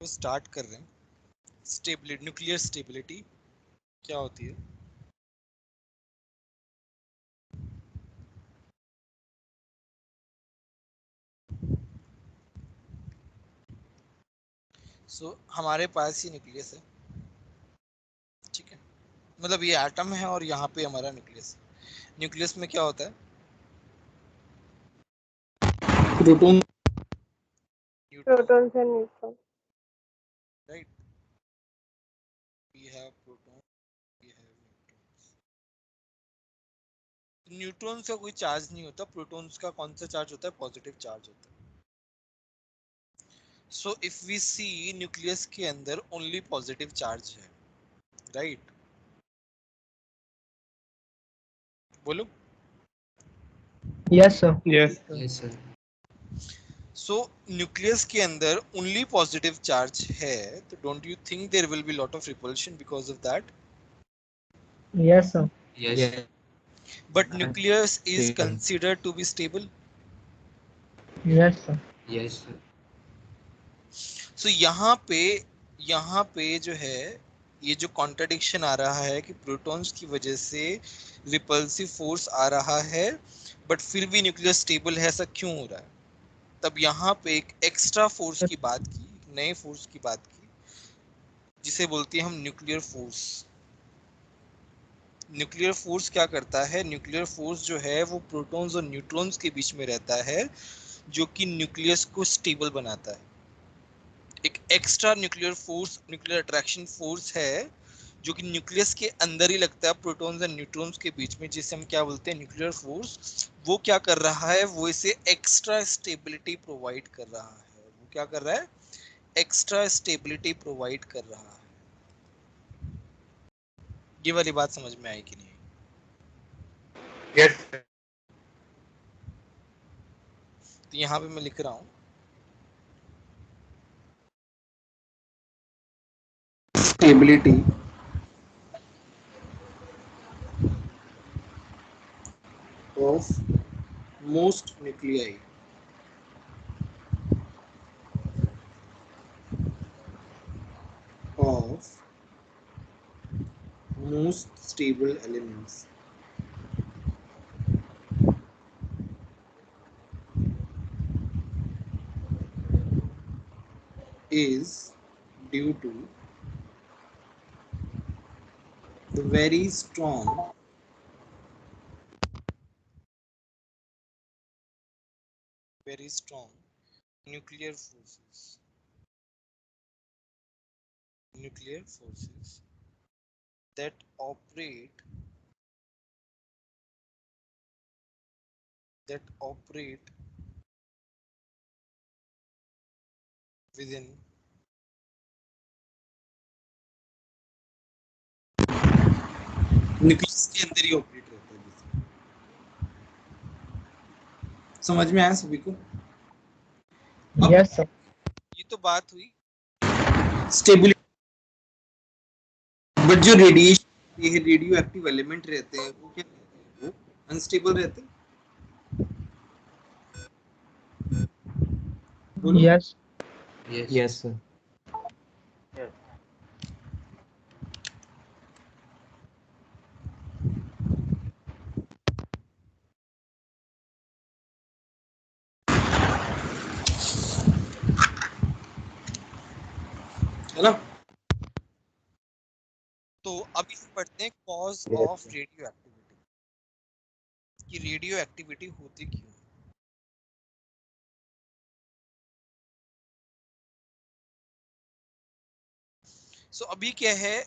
Start कर रहे हैं। स्टेबिलिटी, न्यूक्लियर स्टेबिलिटी क्या होती है? हमारे पास ही न्यूक्लियस है, ठीक है, मतलब ये एटम है और यहाँ पे हमारा न्यूक्लियस है। न्यूक्लियस में क्या होता है? Proton, protons and neutron. Right, we have proton, we have neutrons. Neutrons का कोई चार्ज नहीं होता, प्रोटॉन्स का कौन सा चार्ज होता है? पॉजिटिव चार्ज होता है। So if we see nucleus के अंदर ओनली पॉजिटिव चार्ज है, राइट? बोलो। Yes sir. Yes yes sir. So nucleus के अंदर ओनली पॉजिटिव चार्ज है, तो don't you think there will be lot of repulsion because of that? Yes sir. Yes but nucleus is considered to be stable. Yes sir. Yes sir. So यहाँ पे जो है, ये जो कॉन्ट्रडिक्शन आ रहा है कि प्रोटॉन्स की वजह से रिपल्सिव फोर्स आ रहा है बट फिर भी न्यूक्लियस स्टेबल है, ऐसा क्यों हो रहा है? तब यहाँ पे एक एक्स्ट्रा फोर्स की बात की, नए फोर्स की बात की, जिसे बोलते हैं हम न्यूक्लियर फोर्स। न्यूक्लियर फोर्स क्या करता है? न्यूक्लियर फोर्स जो है वो प्रोटॉन्स और न्यूट्रॉन्स के बीच में रहता है, जो कि न्यूक्लियस को स्टेबल बनाता है। एक extra nuclear force, nuclear attraction force है, जो कि न्यूक्लियस के अंदर ही लगता है प्रोटॉन्स और न्यूट्रॉन्स के बीच में, जिसे हम क्या बोलते हैं? Nuclear force. वो क्या कर रहा है? वो इसे एक्स्ट्रा स्टेबिलिटी प्रोवाइड कर रहा है। वो क्या कर रहा है? एक्स्ट्रा स्टेबिलिटी प्रोवाइड कर रहा है। ये वाली बात समझ में आई कि नहीं? यस तो यहाँ पे मैं लिख रहा हूँ stability of most nuclei of most stable elements is due to the very strong nuclear forces that operate within nucleus के अंदर ही ऑपरेट रहता है। समझ में आया सभी को? Yes sir. ये तो बात हुई स्टेबिलिटी, बट जो रेडिएशन, ये रेडियो एक्टिव एलिमेंट रहते हैं वो क्या रहते हैं? वो अनस्टेबल रहते हैं। बोलो। यस। Yes sir. है ना? तो अभी हम पढ़ते हैं कॉज ऑफ रेडियो एक्टिविटी, कि रेडियो एक्टिविटी होती क्यों है। अभी क्या है,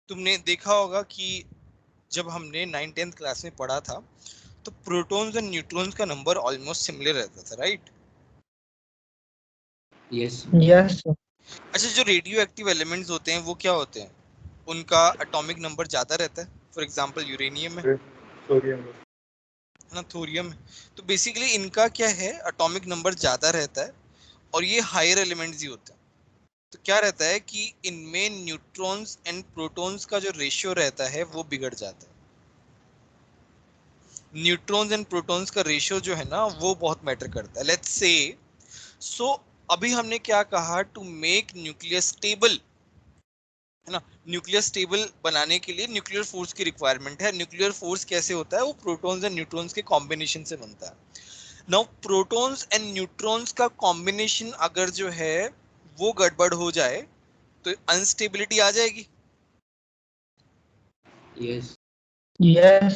तुमने देखा होगा कि जब हमने 9th-10th क्लास में पढ़ा था तो प्रोटॉन्स और न्यूट्रॉन्स का नंबर ऑलमोस्ट सिमिलर रहता था, राइट? Yes yes sir. अच्छा, जो रेडियो एक्टिव एलिमेंट्स होते हैं वो क्या होते हैं? उनका एटॉमिक नंबर ज्यादा रहता है। फॉर एग्जांपल यूरेनियम है ना, थोरियम है। तो बेसिकली इनका क्या है, एटॉमिक नंबर ज्यादा रहता है और ये हायर एलिमेंट्स ही होते हैं। तो क्या रहता है कि इनमें न्यूट्रॉन्स एंड प्रोटॉन्स का जो रेशियो रहता है वो बिगड़ जाता है। न्यूट्रॉन्स एंड प्रोटॉन्स का रेशियो जो है ना वो बहुत मैटर करता है। लेट्स से सो अभी हमने क्या कहा, टू मेक न्यूक्लियस स्टेबल, है ना। न्यूक्लियस स्टेबल बनाने के लिए न्यूक्लियर फोर्स की रिक्वायरमेंट है। न्यूक्लियर फोर्स कैसे होता है, वो प्रोटॉन्स एंड न्यूट्रॉन्स के कॉम्बिनेशन से बनता है। नाउ प्रोटॉन्स एंड न्यूट्रॉन्स का कॉम्बिनेशन अगर जो है वो गड़बड़ हो जाए तो अनस्टेबिलिटी आ जाएगी। Yes. Yes.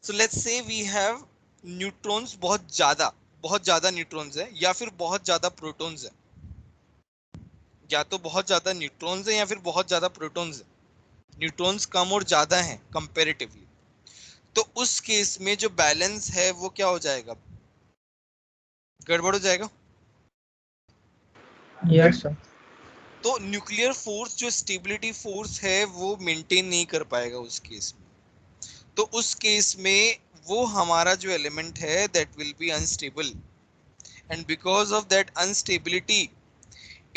So let's say we have neutrons बहुत ज्यादा न्यूट्रॉन्स है, या फिर बहुत ज्यादा प्रोटॉन्स है, या तो बहुत ज्यादा न्यूट्रॉन्स है या फिर बहुत ज्यादा प्रोटॉन्स है। न्यूट्रॉन्स कम और ज्यादा हैं कंपैरेटिवली, तो उस केस में जो बैलेंस है वो क्या हो जाएगा, गड़बड़ हो जाएगा। Yes, sir. तो न्यूक्लियर फोर्स जो स्टेबिलिटी फोर्स है वो मेंटेन नहीं कर पाएगा उस केस में। तो उस केस में वो हमारा जो एलिमेंट है that will be unstable, and because of that unstability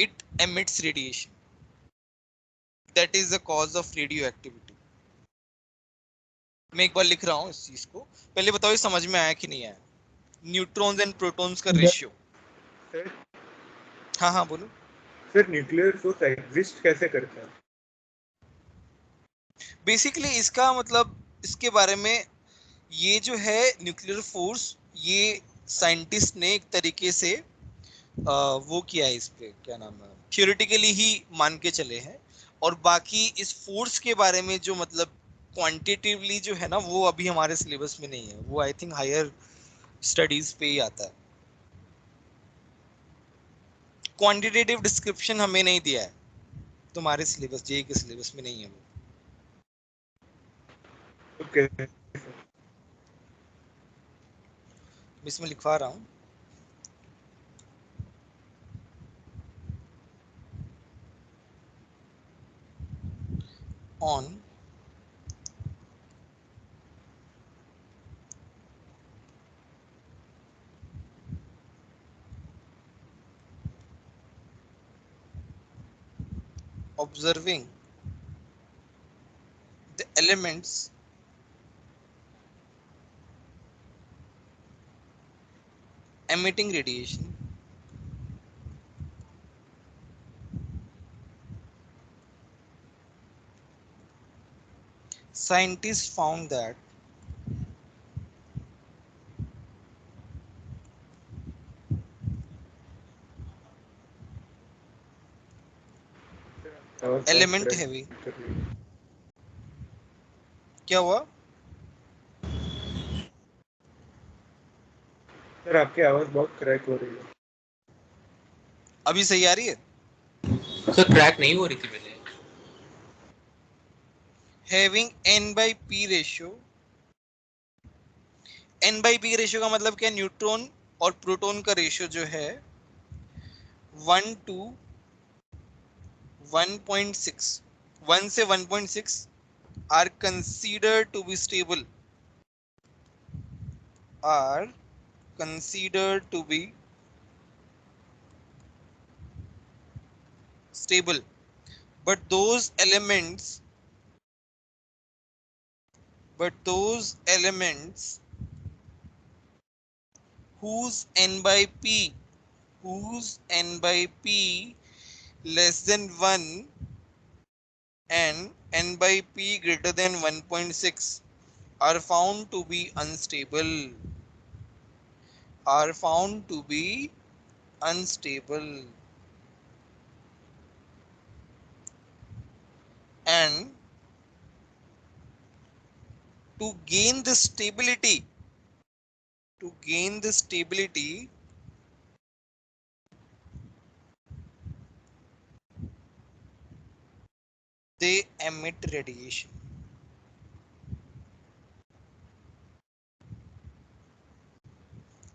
it emits radiation, that is the cause of radioactivity. मैं एक बार लिख रहा हूँ इस चीज को, पहले बताओ ये समझ में आया कि नहीं आया, न्यूट्रॉन्स एंड प्रोटॉन्स का Yes. रेशियो। सर हाँ हाँ बोलो। सर न्यूक्लियर फोर्स एग्जिस्ट कैसे करता है? बेसिकली इसका मतलब, इसके बारे में, ये जो है न्यूक्लियर फोर्स, ये साइंटिस्ट ने एक तरीके से वो किया है, इस पे क्या नाम है, थियोरेटिकली ही मान के चले हैं। और बाकी इस फोर्स के बारे में जो मतलब क्वांटिटेटिवली जो है ना, वो अभी हमारे सिलेबस में नहीं है, वो आई थिंक हायर स्टडीज पे ही आता है। क्वांटिटेटिव डिस्क्रिप्शन हमें नहीं दिया है, तुम्हारे सिलेबस, जेईई के सिलेबस में नहीं है वो। ओके मैं इसमें लिखवा रहा हूँ। On observing the elements emitting radiation, scientists found that element heavy, क्या हुआ, सर आपकी आवाज बहुत क्रैक हो रही है। अभी सही आ रही है। सर क्रैक नहीं हो रही थी पहले। Having n by p ratio, n by p ratio का मतलब क्या, न्यूट्रॉन और प्रोटॉन का रेशियो जो है 1 to 1.6, 1 से 1.6 are considered to be stable, are considered to be stable, but those elements whose n by p less than 1 and n by p greater than 1.6 are found to be unstable, and to gain the stability, they emit radiation.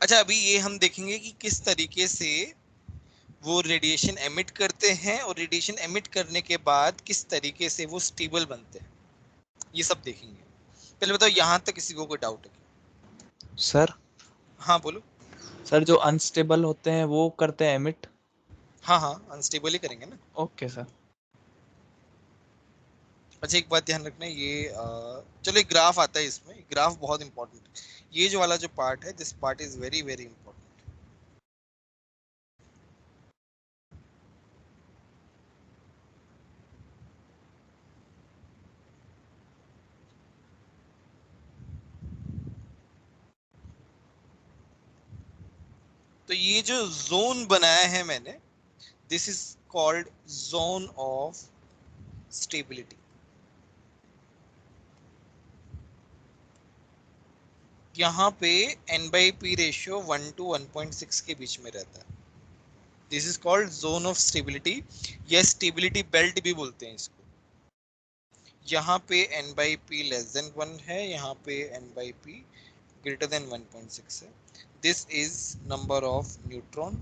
अच्छा, अभी ये हम देखेंगे कि किस तरीके से वो रेडिएशन एमिट करते हैं, और रेडिएशन एमिट करने के बाद किस तरीके से वो स्टेबल बनते हैं, ये सब देखेंगे। पहले बताओ, यहाँ तक किसी को कोई डाउट है? सर हाँ बोलो। सर जो अनस्टेबल होते हैं वो करते हैं एमिट। हाँ हाँ, अनस्टेबल ही करेंगे ना। Okay sir. अच्छा, एक बात ध्यान रखना, ये चलो एक ग्राफ आता है, इसमें ग्राफ बहुत इंपॉर्टेंट है। ये जो वाला जो पार्ट है, this part is very very important. तो ये जो जोन बनाया है मैंने, this is called zone of stability. यहाँ पे N/P रेशियो 1 to 1.6 के बीच में रहता है। This is called zone of stability, या स्टेबिलिटी बेल्ट भी बोलते हैं इसको। यहाँ पे N/P लेस देन 1 है, यहाँ पे N/P greater than 1.6 है। This is number of neutron,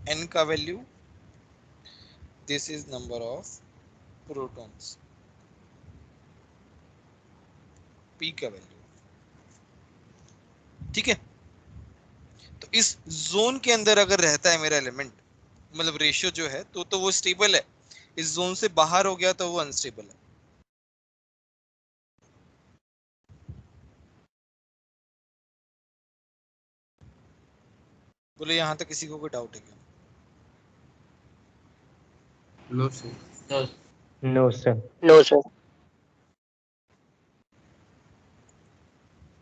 n का value, this is number of protons, p का वैल्यू। ठीक है, तो इस जोन के अंदर अगर रहता है मेरा एलिमेंट, मतलब रेशियो जो है, तो वो स्टेबल है। इस जोन से बाहर हो गया तो वो अनस्टेबल है। बोले यहाँ तक किसी को कोई डाउट है क्या? No sir. No No, sir. No, sir.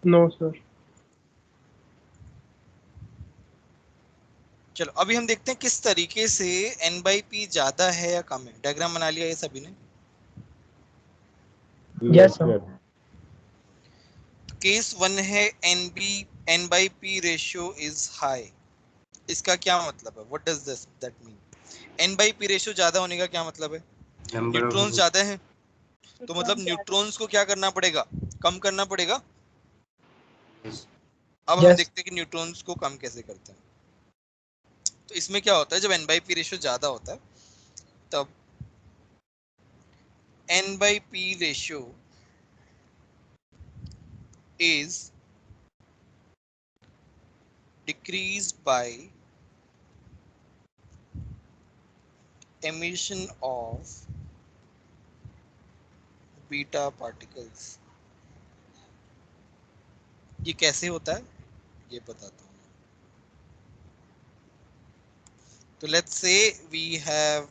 No sir. चलो अभी हम देखते हैं किस तरीके से N/P ज्यादा है या कम है। डायग्राम बना लिया ये सभी ने? Yes, sir. केस 1 है N/P रेशियो इज हाई। इसका क्या मतलब है? What does this that mean? N/P ratio ज्यादा होने का क्या मतलब है? न्यूट्रॉन्स ज्यादा हैं, तो मतलब न्यूट्रॉन्स को क्या करना पड़ेगा? कम करना पड़ेगा। अब हम Yes. देखते हैं कि न्यूट्रॉन्स को कम कैसे करते हैं। तो इसमें क्या होता है, जब N/P रेशियो ज्यादा होता है तब N/P ratio is decreased by emission of beta particles। ये कैसे होता है ये बताता हूँ। तो let's say we have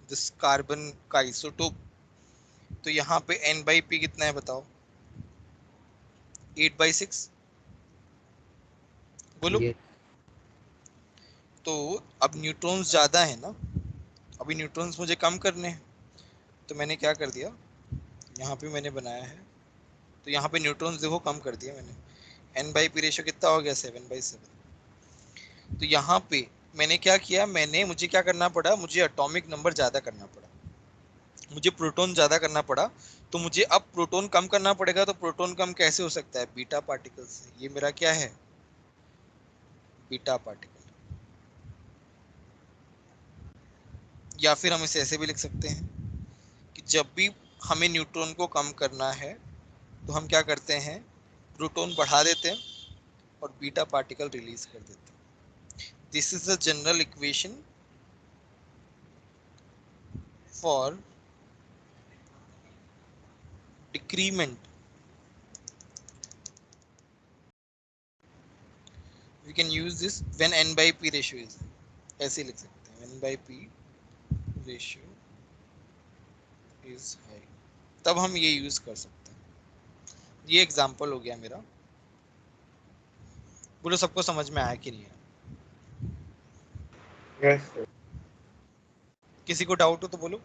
this carbon का आइसोटोप। तो यहाँ पे N/P कितना है बताओ? 8/6। बोलो। तो अब न्यूट्रॉन्स ज्यादा है ना, अभी न्यूट्रॉन्स मुझे कम करने हैं, तो मैंने क्या कर दिया, यहाँ पे मैंने बनाया है, तो यहाँ पे न्यूट्रॉन्स देखो कम कर दिया मैंने। N/P रेशियो कितना हो गया? 7/7। तो यहाँ पे मैंने क्या किया, मुझे क्या करना पड़ा, मुझे एटॉमिक नंबर ज्यादा करना पड़ा, मुझे प्रोटॉन ज्यादा करना पड़ा। तो मुझे अब प्रोटॉन कम करना पड़ेगा। तो प्रोटॉन कम कैसे हो सकता है? बीटा पार्टिकल से। ये मेरा क्या है? Beta particle. या फिर हम इसे ऐसे भी लिख सकते हैं कि जब भी हमें न्यूट्रॉन को कम करना है तो हम क्या करते हैं, प्रोटॉन बढ़ा देते हैं और बीटा पार्टिकल रिलीज कर देते हैं। This is the general equation for decrement. we can use this when N/P ratio is, ऐसे लिख सकते हैं, N/P ratio is high, तब हम ये यूज कर सकते हैं। ये एग्जांपल हो गया मेरा। बोलो सबको समझ में आया कि नहीं आया? Yes sir. किसी को डाउट हो तो बोलो।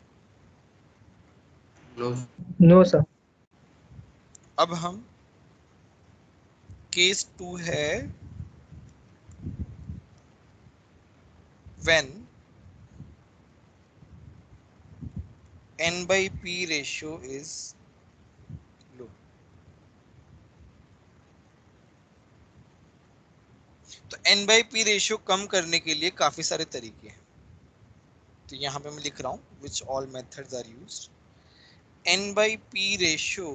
No, sir. अब हम केस 2 है when N/P ratio is low। तो N/P रेशियो कम करने के लिए काफी सारे तरीके हैं। तो यहाँ पे मैं लिख रहा हूँ which all methods are used। N/P ratio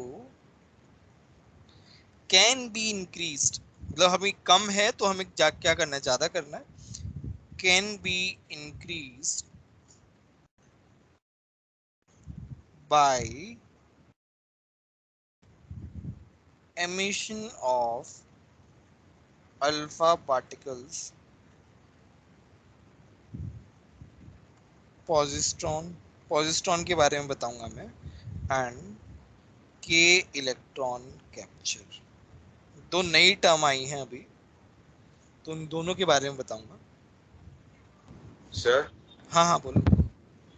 can be increased, मतलब हमें कम है तो हमें क्या करना है, ज्यादा करना है। Can be increased by emission of alpha particles, पॉजिस्ट्रॉन के बारे में बताऊंगा मैं, एंड k इलेक्ट्रॉन कैप्चर। दो नई टर्म आई हैं अभी, तो उन दोनों के बारे में बताऊंगा। सर हाँ हाँ बोलो।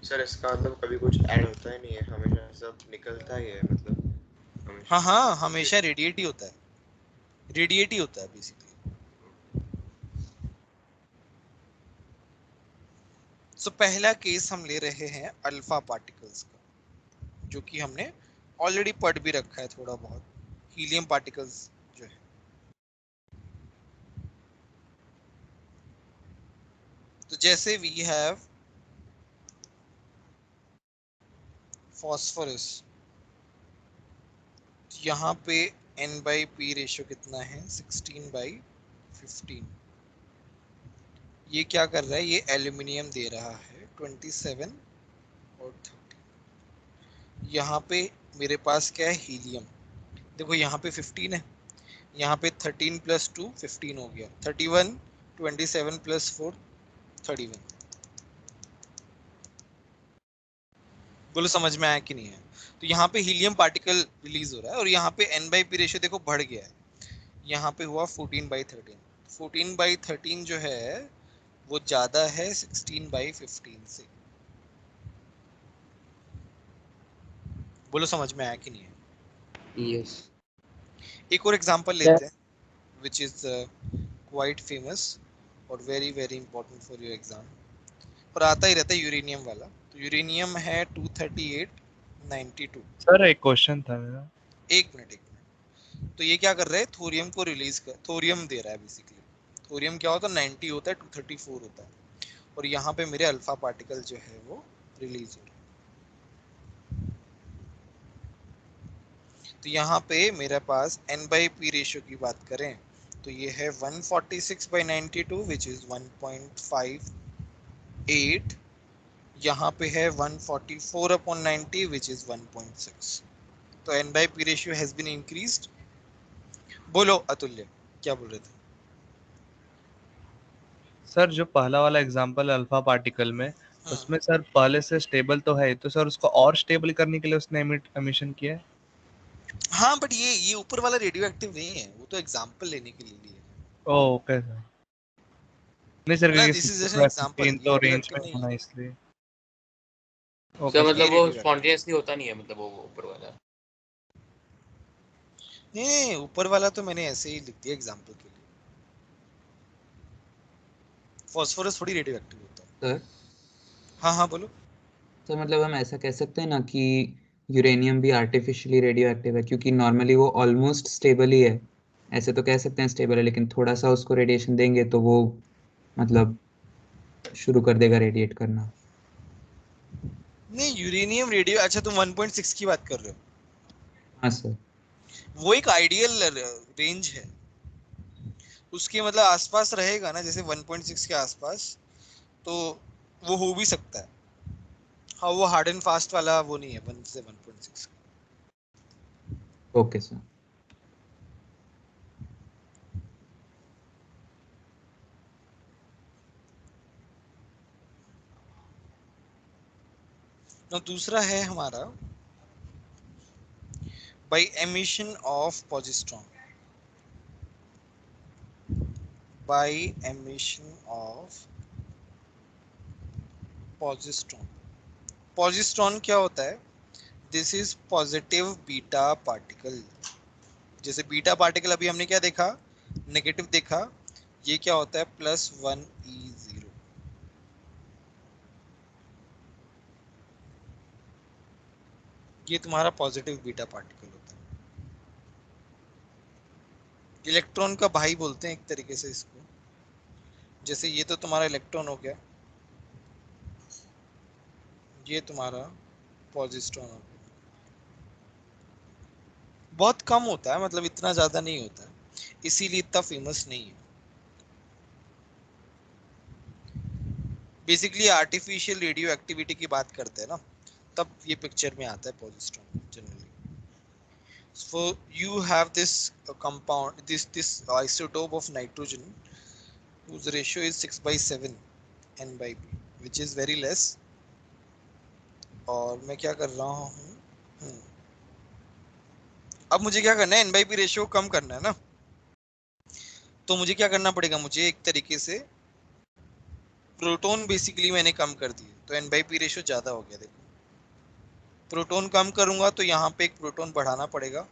सर इसका मतलब कभी कुछ ऐड होता ही नहीं है, हमेशा सब निकलता ही है, मतलब हमेशा। हाँ हाँ हमेशा रेडिएट ही होता है, रेडिएट ही होता है बेसिकली। सो पहला केस हम ले रहे हैं अल्फा पार्टिकल्स का, जो कि हमने ऑलरेडी पढ़ भी रखा है थोड़ा बहुत, हीलियम पार्टिकल्स जो है। तो जैसे वी हैव फॉस्फोरस, यहाँ पे N/P रेशियो कितना है 16/15। ये क्या कर रहा है, ये एल्यूमिनियम दे रहा है 27 और 30। यहाँ पे मेरे पास क्या है, हीलियम। देखो यहाँ पे 15 है, यहाँ पे 13 + 2 15 हो गया, 31, 27 + 4 31। बोलो समझ में आया कि नहीं है। तो यहाँ पे हीलियम पार्टिकल रिलीज हो रहा है और यहाँ पे N/P रेशियो देखो बढ़ गया है, यहाँ पे हुआ 14/13। 14/13 जो है वो ज्यादा है 16/15 से। बोलो समझ में आया कि नहीं है। यस। एक और एग्जांपल लेते हैं which is quite famous और very very important for your exam, और आता ही रहता है यूरेनियम वाला। तो यूरेनियम है 23892। सर एक क्वेश्चन था मेरा। एक मिनट। तो ये क्या कर रहा है, थोरियम को रिलीज कर, थोरियम दे रहा है बेसिकली। थोरियम क्या होता है, 90 होता है, 234 होता है, और यहाँ पे मेरे अल्फा पार्टिकल जो है वो रिलीज हो रहा है। तो यहाँ पे मेरे पास N/P रेशियो की बात करें तो ये है 146/92 विच इज 1.58। यहाँ पे है 144/90 विच इज 1.6। तो N/P ratio has been increased. बोलो अतुल्य क्या बोल रहे थे। सर जो पहला वाला एग्जांपल अल्फा पार्टिकल में, उसमें सर पहले से स्टेबल तो है, तो सर उसको और स्टेबल करने के लिए उसने एमिशन किया है। हाँ बट ये ऊपर वाला रेडियो एक्टिव नहीं है, वो तो एग्जांपल लेने के लिए है। Okay sir. नहीं सर, मतलब क्योंकि this is just an 15 example, ये तो रेडियो रेंज एक्टिव में नहीं होना है। इसलिए। Sir okay sir. ये मतलब वो रेडियो एक्टिव स्पॉन्टेनियसली होता नहीं है, मतलब वो ऊपर वाला। नहीं, ऊपर वाला तो मैंने ऐसे ही लिख दिया एग्जांपल के लिए। फास्फोरस थोड़ी रेडियो एक्टिव होता है। सर हाँ हाँ बोलो। सर मतलब हम ऐसा कह सकते हैं ना कि यूरेनियम भी आर्टिफिशियली रेडियो एक्टिव है, क्योंकि नॉर्मली वो ऑलमोस्ट स्टेबल ही है। ऐसे तो कह सकते हैं स्टेबल है, लेकिन थोड़ा सा उसको रेडिएशन देंगे तो वो मतलब शुरू कर देगा रेडिएट करना। नहीं यूरेनियम रेडियो, अच्छा तुम 1.6 की बात कर रहे हो। हाँ सर। वो एक आइडियल रेंज है, उसके मतलब आसपास रहेगा ना, जैसे 1.6 के आसपास, तो वो हो भी सकता है। हाँ वो हार्ड एंड फास्ट वाला वो नहीं है 1 से 1.6। Okay sir. तो दूसरा है हमारा by emission of positron, by emission of positron. Positron क्या होता है, this is positive beta particle. जैसे बीटा पार्टिकल अभी हमने क्या देखा, नेगेटिव देखा, ये क्या होता है +1e0। ये तुम्हारा पॉजिटिव बीटा पार्टिकल होता है। इलेक्ट्रॉन का भाई बोलते हैं एक तरीके से इसको। जैसे ये तो तुम्हारा इलेक्ट्रॉन हो गया, ये तुम्हारा पॉजिस्ट्रॉन हो गया। बहुत कम होता है, मतलब इतना ज्यादा नहीं होता है, इसीलिए इतना फेमस नहीं है। बेसिकली आर्टिफिशियल रेडियो एक्टिविटी की बात करते हैं ना, तब ये पिक्चर में आता है पॉजिस्ट्रॉन generally. So you have this compound, this isotope of nitrogen whose ratio is 6/7 N/P, which is very less। और मैं क्या कर रहा हूँ, अब मुझे क्या करना है, N/P रेशियो कम करना है ना। तो मुझे क्या करना पड़ेगा, मुझे एक तरीके से प्रोटॉन बेसिकली मैंने कम कर दिए, तो n/p रेशियो ज्यादा हो गया। देखो प्रोटॉन कम करूंगा तो यहाँ पे एक प्रोटॉन बढ़ाना पड़ेगा,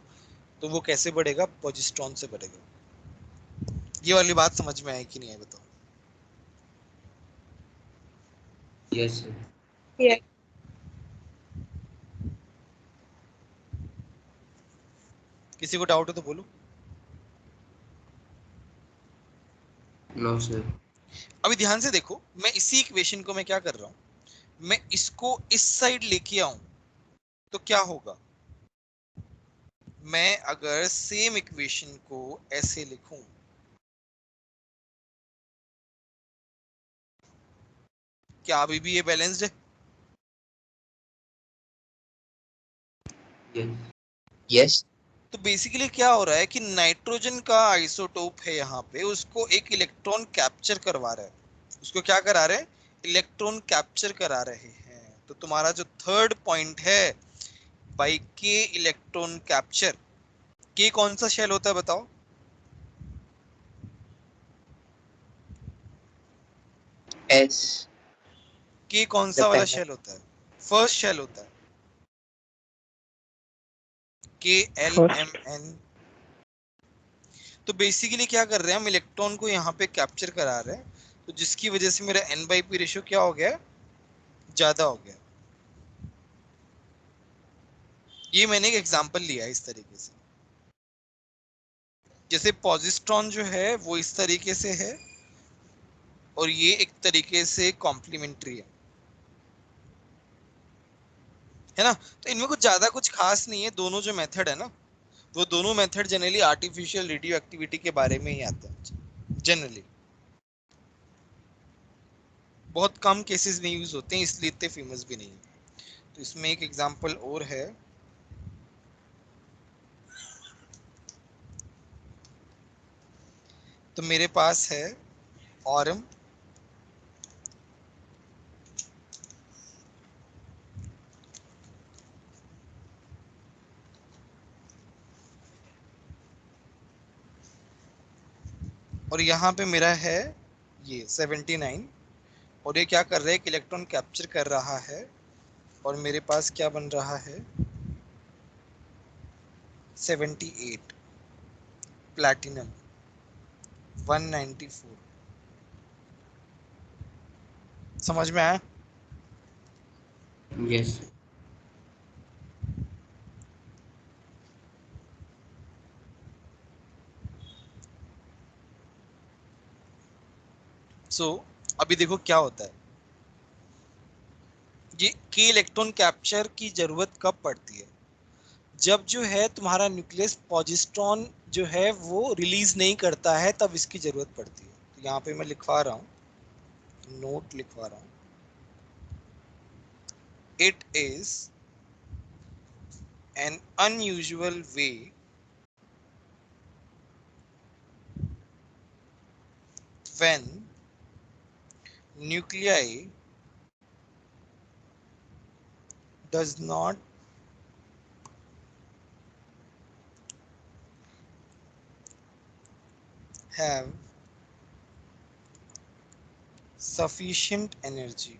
तो वो कैसे बढ़ेगा, पॉजिट्रॉन से बढ़ेगा। ये वाली बात समझ में आई कि नहीं आई बताओ? Yes sir. किसी को डाउट है तो बोलो। No sir. अभी ध्यान से देखो, मैं इसी इक्वेशन को मैं क्या कर रहा हूं, मैं इसको इस साइड लेके आऊं तो क्या होगा, मैं अगर सेम इक्वेशन को ऐसे लिखूं, क्या अभी भी ये बैलेंस्ड है? यस। तो बेसिकली क्या हो रहा है कि नाइट्रोजन का आइसोटोप है यहाँ पे, उसको एक इलेक्ट्रॉन कैप्चर करवा रहा है। उसको क्या करा रहे हैं, इलेक्ट्रॉन कैप्चर करा रहे हैं। तो तुम्हारा जो थर्ड पॉइंट है बाई के इलेक्ट्रॉन कैप्चर, के कौन सा शेल होता है बताओ? एस। के कौन सा वाला शेल होता है? फर्स्ट शेल होता है, के एल एम एन। तो बेसिकली क्या कर रहे हैं हम, इलेक्ट्रॉन को यहाँ पे कैप्चर करा रहे हैं, तो जिसकी वजह से मेरा n/p रेशियो क्या हो गया, ज्यादा हो गया। ये मैंने एक एग्जांपल लिया है इस तरीके से। जैसे पॉजिट्रॉन जो है वो इस तरीके से है, और ये एक तरीके से कॉम्प्लीमेंट्री है ना। तो इनमें कुछ ज्यादा कुछ खास नहीं है, दोनों जो मेथड है ना, वो दोनों method generally artificial radio activity के बारे में ही आते हैं। जनरली बहुत कम केसेस में यूज होते हैं, इसलिए इतने फेमस भी नहीं है। तो इसमें एक एग्जांपल और है, तो मेरे पास है ऑरम, और यहाँ पे मेरा है ये 79, और ये क्या कर रहा है, एक इलेक्ट्रॉन कैप्चर कर रहा है, और मेरे पास क्या बन रहा है 78 प्लैटिनम 194। समझ में आया? यस। सो अभी देखो क्या होता है, ये के इलेक्ट्रॉन कैप्चर की जरूरत कब पड़ती है, जब जो है तुम्हारा न्यूक्लियस पॉजिट्रॉन जो है वो रिलीज नहीं करता है, तब इसकी जरूरत पड़ती है। तो यहाँ पे मैं लिखवा रहा हूँ, नोट लिखवा रहा हूँ, it is an unusual way when nuclei does not have sufficient energy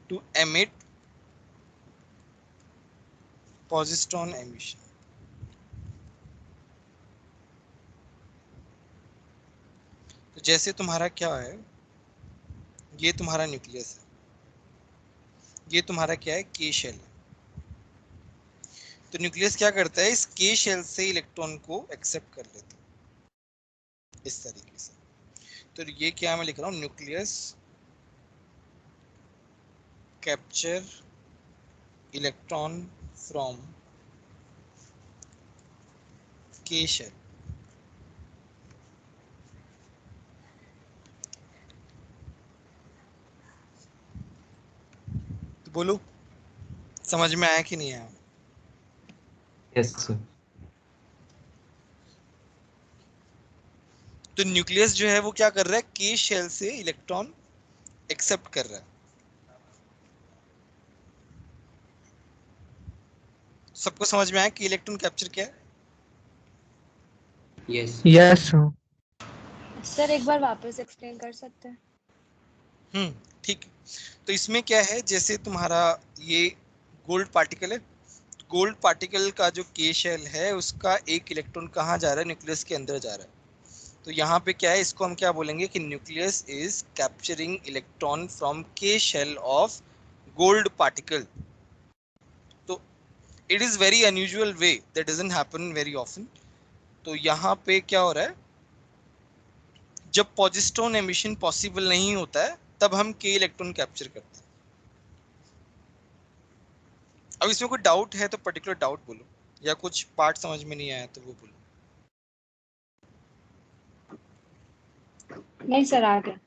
to emit positron emission। तो जैसे तुम्हारा क्या है, ये तुम्हारा न्यूक्लियस है, ये तुम्हारा क्या है, के शेल है। तो न्यूक्लियस क्या करता है, इस के शेल से इलेक्ट्रॉन को एक्सेप्ट कर लेता है इस तरीके से। तो ये क्या मैं लिख रहा हूँ, न्यूक्लियस कैप्चर इलेक्ट्रॉन फ्रॉम के शेल। तो बोलो समझ में आया कि नहीं आया? Yes sir. तो न्यूक्लियस जो है वो क्या कर रहा है, के शेल से इलेक्ट्रॉन एक्सेप्ट कर रहा है। सबको समझ में आया कि इलेक्ट्रॉन कैप्चर क्या है? Yes. Yes, sir. सर एक बार वापस एक्सप्लेन कर सकते हैं? ठीक है। तो इसमें क्या है, जैसे तुम्हारा ये गोल्ड पार्टिकल है, गोल्ड पार्टिकल का जो के शेल है उसका एक इलेक्ट्रॉन कहाँ जा रहा है? न्यूक्लियस के अंदर जा रहा है। तो यहाँ पे क्या है, इसको हम क्या बोलेंगे कि nucleus is capturing electron from के शेल ऑफ गोल्ड पार्टिकल। तो it is very unusual way, that doesn't happen very often. तो यहाँ पे क्या हो रहा है, जब पॉजिस्ट्रॉन एमिशन पॉसिबल नहीं होता है तब हम के इलेक्ट्रॉन कैप्चर करते हैं। अब इसमें कोई डाउट है तो पर्टिकुलर डाउट बोलो, या कुछ पार्ट समझ में नहीं आया तो वो बोलो। नहीं सर, आ गया।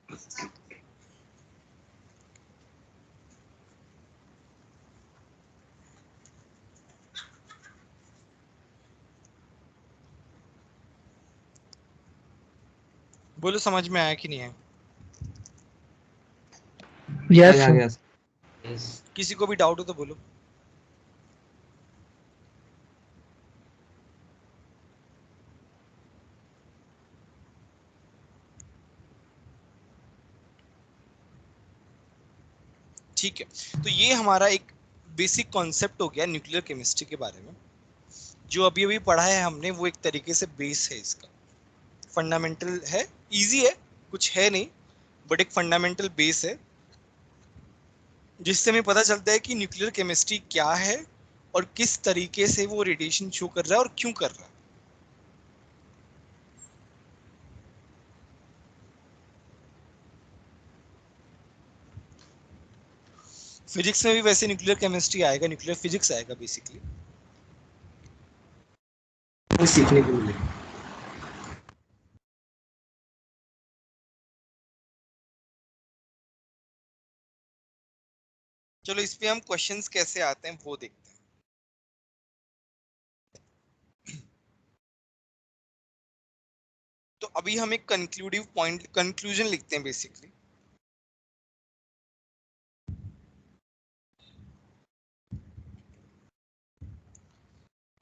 बोलो समझ में आया कि नहीं आया? Yes, आ sir. गया Yes. किसी को भी डाउट हो तो बोलो। ठीक है, तो ये हमारा एक बेसिक कॉन्सेप्ट हो गया न्यूक्लियर केमिस्ट्री के बारे में। जो अभी अभी पढ़ा है हमने वो एक तरीके से बेस है, इसका फंडामेंटल है, इजी है, कुछ है नहीं, बट एक फंडामेंटल बेस है जिससे हमें पता चलता है कि न्यूक्लियर केमिस्ट्री क्या है और किस तरीके से वो रेडिएशन शो कर रहा है और क्यों कर रहा है। फिजिक्स में भी वैसे न्यूक्लियर केमिस्ट्री आएगा, न्यूक्लियर फिजिक्स आएगा बेसिकली। सीखने को मिले। चलो इस पे हम क्वेश्चंस कैसे आते हैं वो देखते हैं। तो अभी हम एक कंक्लूडिव पॉइंट, कंक्लूजन लिखते हैं बेसिकली।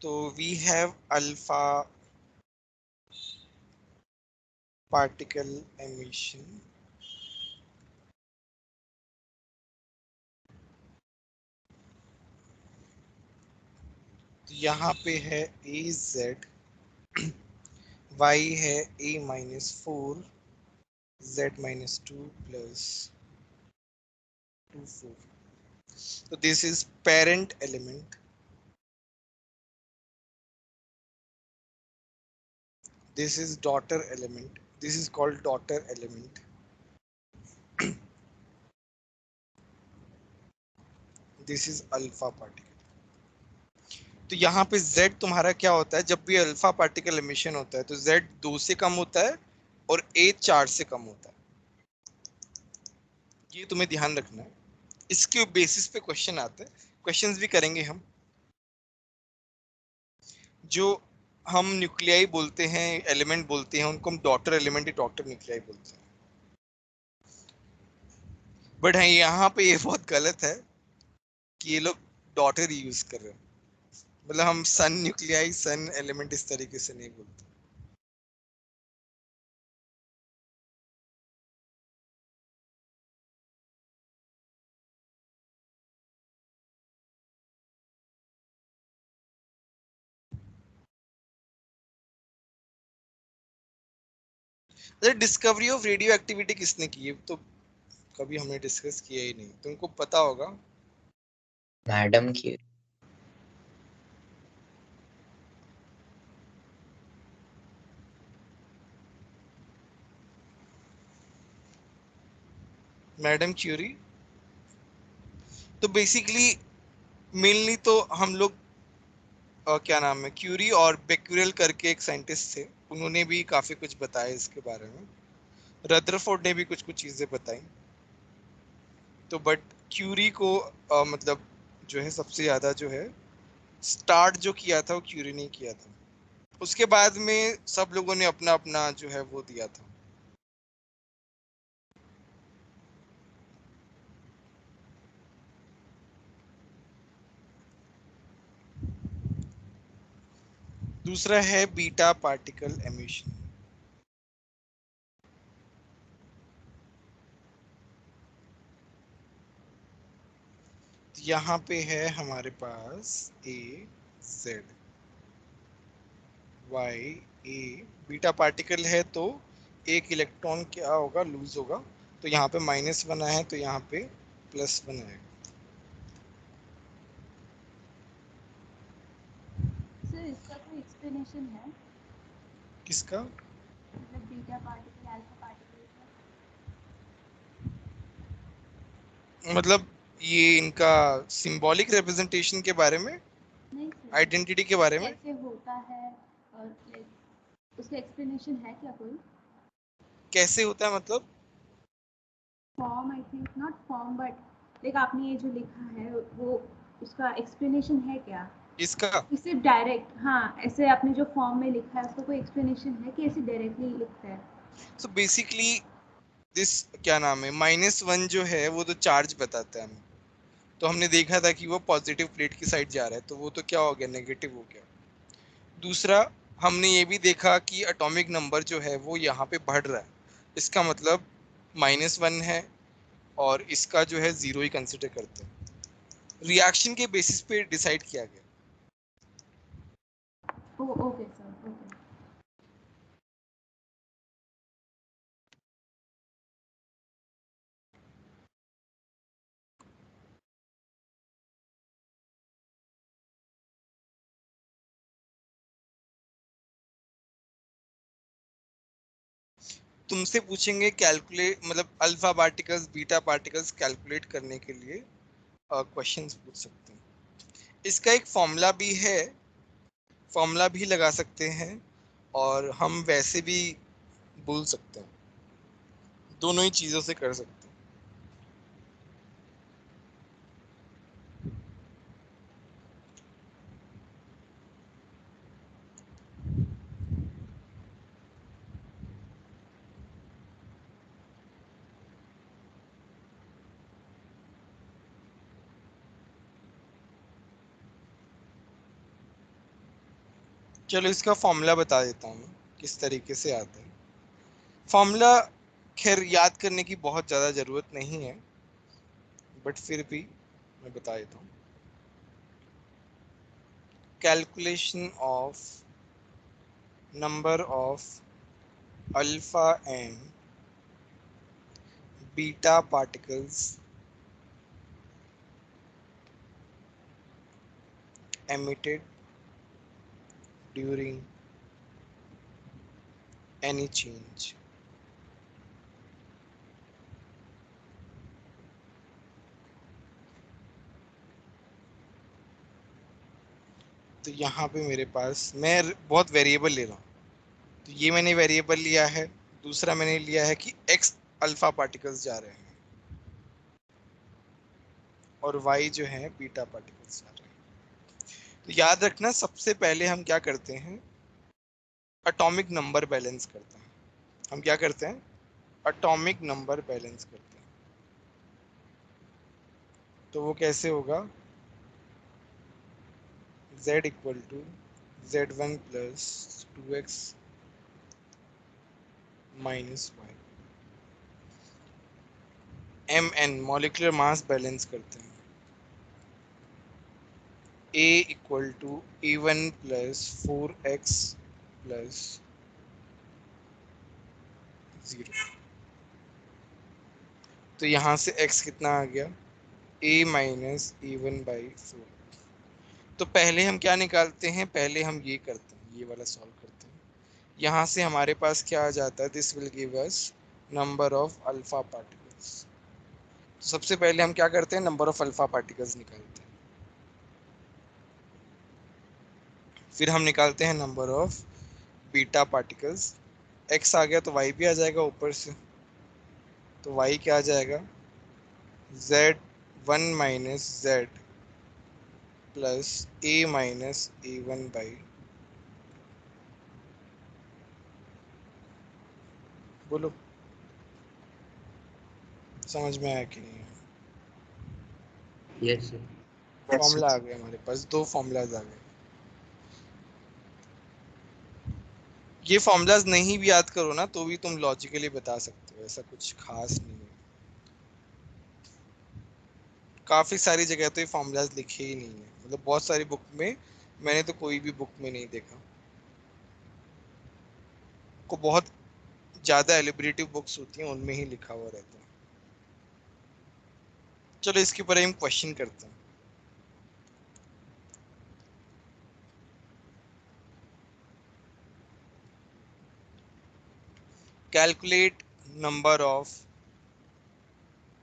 तो we have alpha particle emission तो यहाँ पे है ए जेड, वाई है a-4 z-2 प्लस 2 4। तो this is parent element, this is daughter element, this is called daughter element, this is alpha particle। तो यहाँ पे z तुम्हारा क्या होता है, जब भी अल्फा पार्टिकल एमिशन होता है तो z 2 से कम होता है और a 4 से कम होता है। ये तुम्हें ध्यान रखना है, इसके बेसिस पे क्वेश्चन आते हैं, क्वेश्चंस भी करेंगे हम। जो हम न्यूक्लियाई बोलते हैं, एलिमेंट बोलते हैं, उनको हम डॉटर एलिमेंट या डॉटर न्यूक्लियाई बोलते हैं। बट हाँ, यहाँ पे ये बहुत गलत है कि ये लोग डॉटर यूज कर रहे हैं, मतलब हम सन न्यूक्लियाई, सन एलिमेंट इस तरीके से नहीं बोलते। डिस्कवरी ऑफ रेडियो एक्टिविटी किसने की है? तो कभी हमने डिस्कस किया ही नहीं, तुमको पता होगा। Madam Curie. Madam Curie. तो बेसिकली मेनली तो हम लोग क्या नाम है, क्यूरी और बेक्यूरेल करके एक साइंटिस्ट थे, उन्होंने भी काफी कुछ बताया इसके बारे में। रदरफोर्ड ने भी कुछ कुछ चीजें बताई। तो बट क्यूरी को मतलब जो है सबसे ज्यादा जो है स्टार्ट जो किया था वो क्यूरी ने किया था। उसके बाद में सब लोगों ने अपना अपना जो है वो दिया था। दूसरा है बीटा पार्टिकल एमिशन। यहाँ पे है हमारे पास ए जेड वाई ए, बीटा पार्टिकल है तो एक इलेक्ट्रॉन क्या होगा, लूज होगा, तो यहाँ पे -1 है तो यहाँ पे +1 आएगा। सर इसका कोई एक्सप्लेनेशन है? किसका? मतलब बीटा पार्टिकल अल्फा पार्टिकल का? मतलब ये इनका सिंबॉलिक रिप्रेजेंटेशन के बारे में, नहीं सर, आइडेंटिटी के बारे में। कैसे होता है और लाइक उसका एक्सप्लेनेशन है क्या कोई? कैसे होता है मतलब? Form, I think not form but like आपने ये जो लिखा है वो उसका एक्सप्लेनेशन है क्या? इसका कि सिर्फ डायरेक्ट, हाँ ऐसे आपने जो फॉर्म में लिखा है उसका कोई एक्सप्लेनेशन है कि ऐसे डायरेक्टली लिखता है? सो बेसिकली दिस क्या नाम है, -1 जो है वो तो चार्ज बताता है हमें, तो हमने देखा था कि वो पॉजिटिव प्लेट की साइड जा रहा है, तो वो तो क्या हो गया, नेगेटिव हो गया। दूसरा हमने ये भी देखा कि एटॉमिक नंबर जो है वो यहाँ पे बढ़ रहा है, इसका मतलब -1 है और इसका जो है 0 ही कंसिडर करते हैं। रिएक्शन के बेसिस पे डिसाइड किया गया। Okay sir, okay. तुमसे पूछेंगे कैलकुलेट, मतलब alpha particles beta particles calculate करने के लिए क्वेश्चंस पूछ सकते हैं। इसका एक फॉर्मूला भी है, फॉर्मूला भी लगा सकते हैं और हम वैसे भी बोल सकते हैं, दोनों ही चीज़ों से कर सकते हैं। चलो इसका फॉर्मूला बता देता हूँ किस तरीके से आता है। फॉर्मूला खैर याद करने की बहुत ज़्यादा ज़रूरत नहीं है, बट फिर भी मैं बता देता हूँ। Calculation of number of alpha and beta particles emitted during any change. तो यहाँ पे मेरे पास मैं बहुत वेरिएबल ले रहा हूँ, तो ये मैंने वेरिएबल लिया है, दूसरा मैंने लिया है कि x अल्फा पार्टिकल्स जा रहे हैं और y जो है बीटा पार्टिकल्स जा रहे हैं। तो याद रखना सबसे पहले हम क्या करते हैं, एटॉमिक नंबर बैलेंस करते हैं। हम क्या करते हैं, एटॉमिक नंबर बैलेंस करते हैं। तो वो कैसे होगा, z equal to z1 plus 2x minus y. mn molecular mass balance करते हैं। a equal to a1 plus 4x plus 0। तो यहाँ से x कितना आ गया, a माइनस a1 बाई 4। तो पहले हम क्या निकालते हैं, पहले हम ये करते हैं, ये वाला सॉल्व करते हैं। यहाँ से हमारे पास क्या आ जाता है, this will give us number of alpha particles. तो सबसे पहले हम क्या करते हैं, नंबर ऑफ अल्फा पार्टिकल्स निकालते हैं, फिर हम निकालते हैं number of beta particles. x आ गया तो y भी आ जाएगा ऊपर से, तो y क्या आ जाएगा, z1 minus z plus a minus a1 by, बोलो समझ में आया कि नहीं? Yes sir. फॉर्मूला आ गया हमारे पास, दो फॉर्मूलाज आ गए। ये फॉर्मूलाज नहीं भी याद करो ना तो भी तुम लॉजिकली बता सकते हो, ऐसा कुछ खास नहीं है। काफी सारी जगह तो ये फॉर्मूलाज लिखे ही नहीं है, मतलब बहुत सारी बुक में, मैंने तो कोई भी बुक में नहीं देखा। को बहुत ज्यादा एलिबरेटिव बुक्स होती हैं उनमें ही लिखा हुआ रहता है। चलो इसके ऊपर हम क्वेश्चन करते हैं। Calculate number of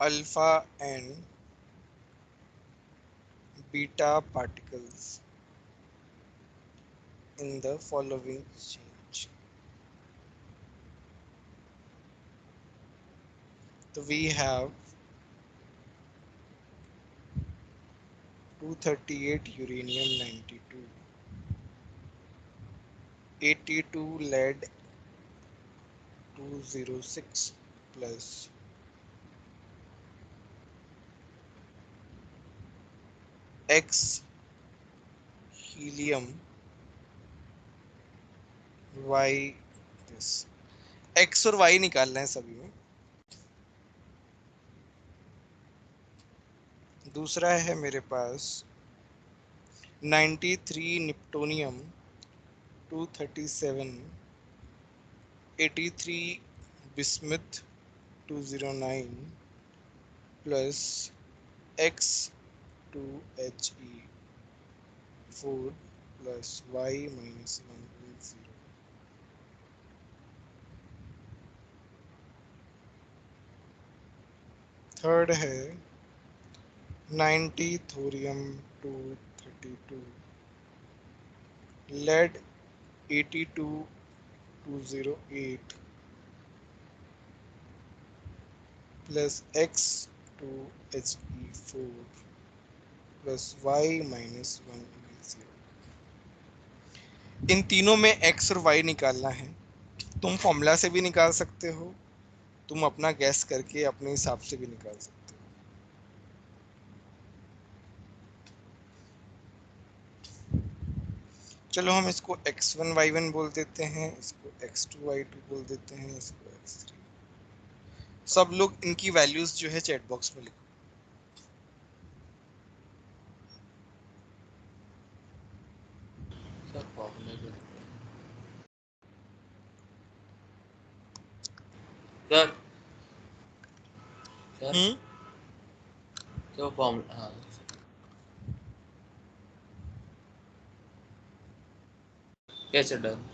alpha and beta particles in the following change. So we have 238 uranium 92, 82 lead 206 plus X helium Y this X और Y निकालना है सभी में। दूसरा है मेरे पास 93 निप्टोनियम 237, 83 bismuth 209 plus X2He 4 plus Y minus 1.0। Third है 90 thorium 232, lead 82 208 plus X2He4 plus Y minus 1.0। इन तीनों में X और Y निकालना है। तुम फॉर्मूला से भी निकाल सकते हो, तुम अपना गैस करके अपने हिसाब से भी निकाल सकते हो। चलो हम इसको x1 y1 बोल देते हैं, इसको x2 y2 बोल देते हैं, इसको x3। सब लोग इनकी वैल्यूज जो है चैट बॉक्स में लिखो। सर फॉर्मूला सर सर तो फॉर्मूला हाँ कैसे डन।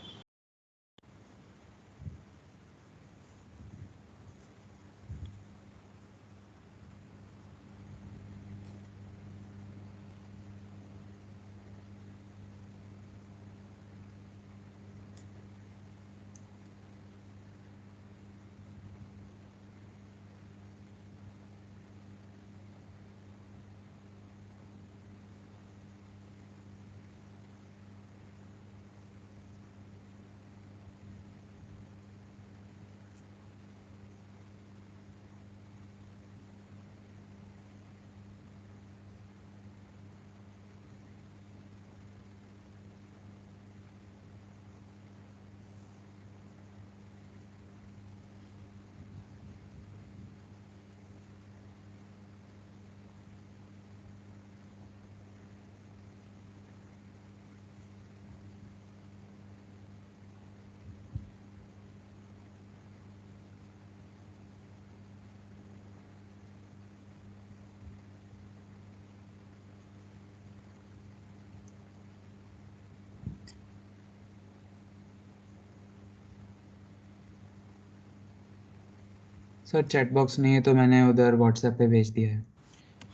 सर चैट बॉक्स नहीं है तो मैंने उधर व्हाट्सएप पे भेज दिया है।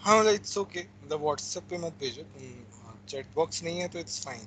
हाँ मतलब इट्स ओके, मतलब व्हाट्सएप पे मत भेजो तुम, चैट बॉक्स नहीं है तो इट्स फाइन।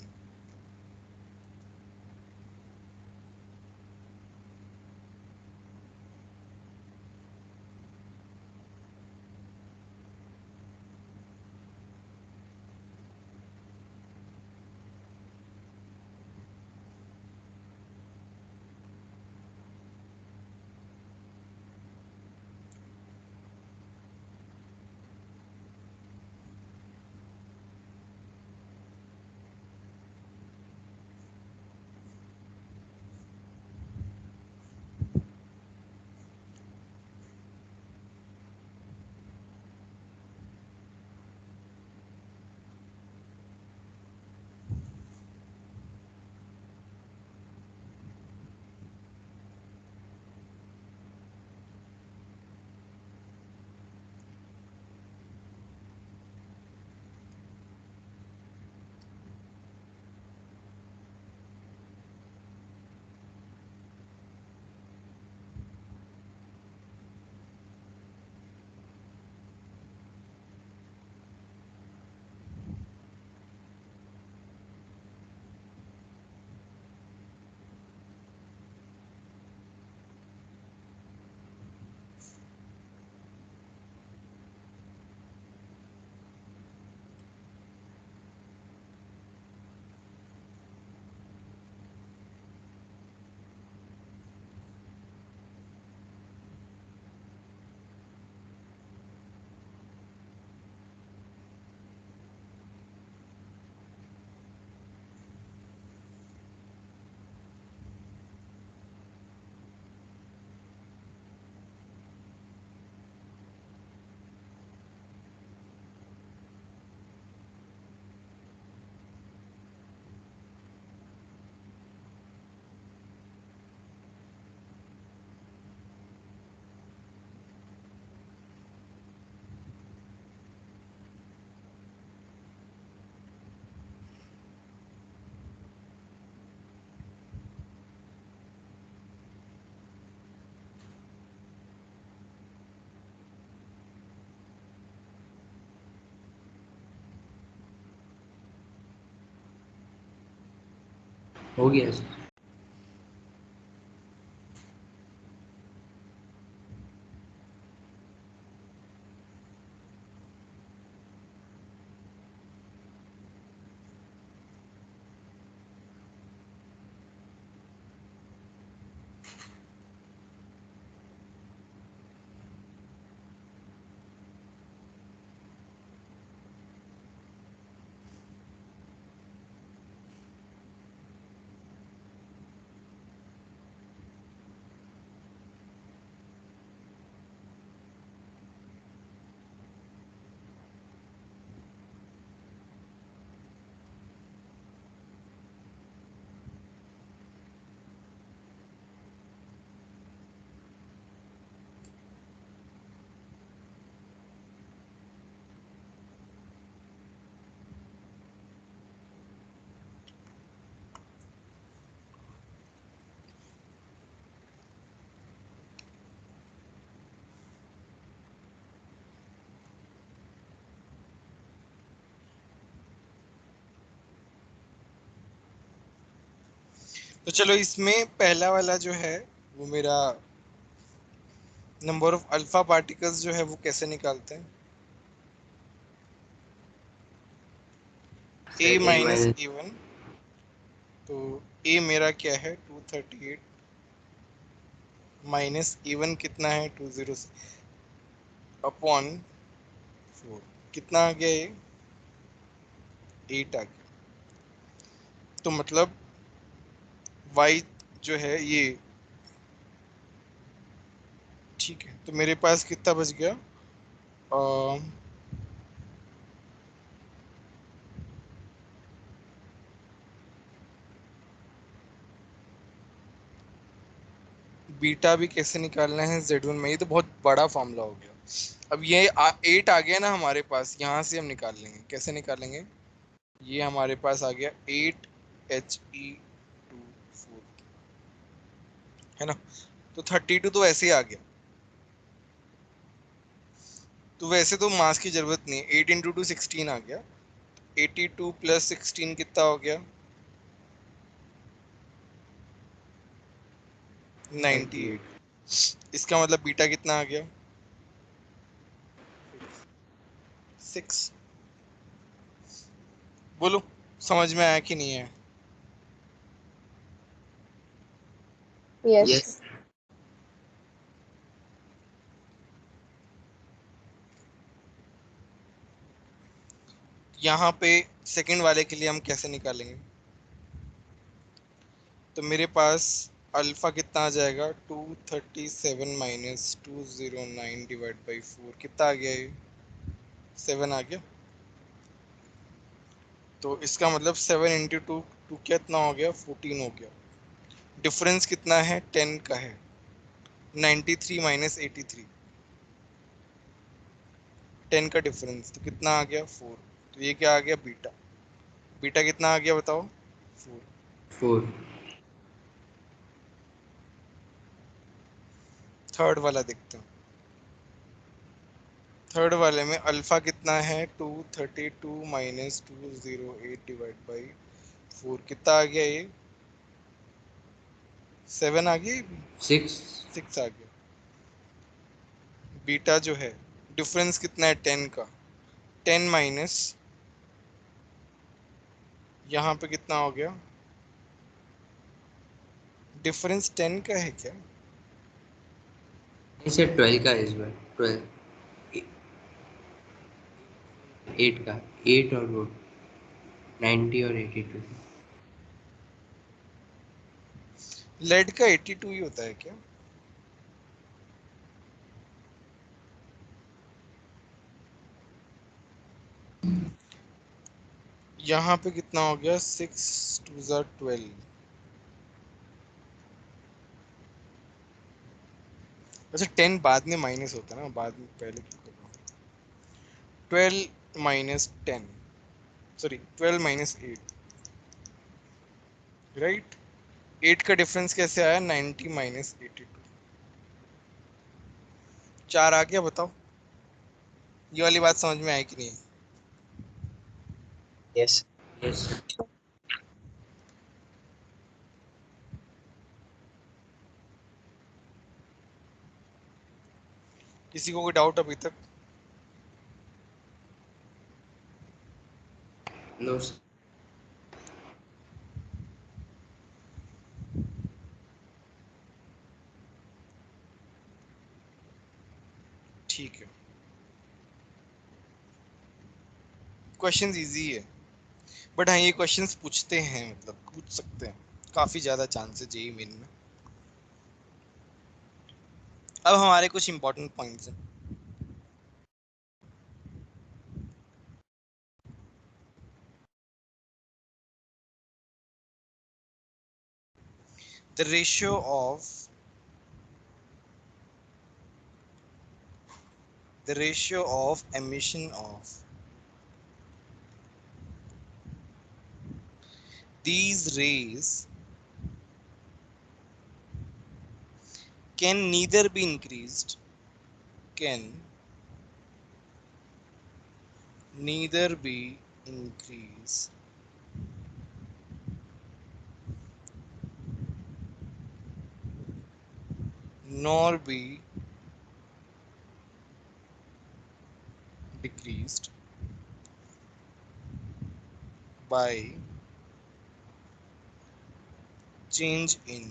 हो गया सर। तो चलो इसमें पहला वाला जो है वो मेरा नंबर ऑफ अल्फा पार्टिकल्स जो है वो कैसे निकालते हैं? ए माइनस E1, तो ए मेरा क्या है 238 माइनस E1 कितना है 206 अपॉन 4, कितना आ गया ये 8 आ गया। तो मतलब y जो है ये ठीक है, तो मेरे पास कितना बच गया बीटा भी कैसे निकालना है Z1 में, ये तो बहुत बड़ा फॉर्मूला हो गया। अब ये 8 आ गया ना हमारे पास, यहाँ से हम निकाल लेंगे। कैसे निकालेंगे? ये हमारे पास आ गया 8He24 है ना, तो 32 तो ऐसे ही आ गया। तो वैसे तो मास की जरूरत नहीं है, 8 × 2 16 आ गया। 82 + 16 कितना हो गया 98। इसका मतलब बीटा कितना आ गया 6। बोलो समझ में आया कि नहीं है? यस। यहाँ पे सेकंड वाले के लिए हम कैसे निकालेंगे? तो मेरे पास अल्फा कितना आ जाएगा 237 माइनस 209 डिवाइड बाई 4, कितना आ गया ये 7 आ गया। तो इसका मतलब 7 × 2 2 कितना हो गया 14 हो गया। डिफरेंस कितना है 10 का है। 93 माइनस 83, 10 का डिफरेंस, तो कितना आ गया 4। तो ये क्या आ गया बीटा। बीटा कितना आ गया बताओ 4। थर्ड वाला देखते हैं। थर्ड वाले में अल्फा कितना है 232 माइनस 208 डिवाइड बाई 4, कितना आ गया ये 7 आ गया, 6 आ गया। बीटा जो है डिफरेंस कितना है 10 का, 10 माइनस यहाँ पे कितना हो गया, डिफरेंस 10 का है क्या? इसे 12 का इस बार 12 8 का 8 और वो 90 और 82। लेड का 82 ही होता है क्या? यहाँ पे कितना हो गया 6 2 12। अच्छा 10 बाद में माइनस होता है ना, बाद में पहले 12 माइनस 10, सॉरी 12 माइनस 8, राइट। 8 का डिफरेंस कैसे आया 90 माइनस 82, 4 आ गया। बताओ ये वाली बात समझ में आई कि नहीं? यस। यस। किसी को कोई डाउट अभी तक? नो ठीक है, क्वेश्चंस इजी है, बट हाँ ये क्वेश्चंस पूछते हैं, मतलब पूछ सकते हैं, काफी ज्यादा चांसेस जेईई मेन में। अब हमारे कुछ इंपॉर्टेंट पॉइंट्स हैं। The ratio of emission of these rays can neither be increased nor be decreased by change in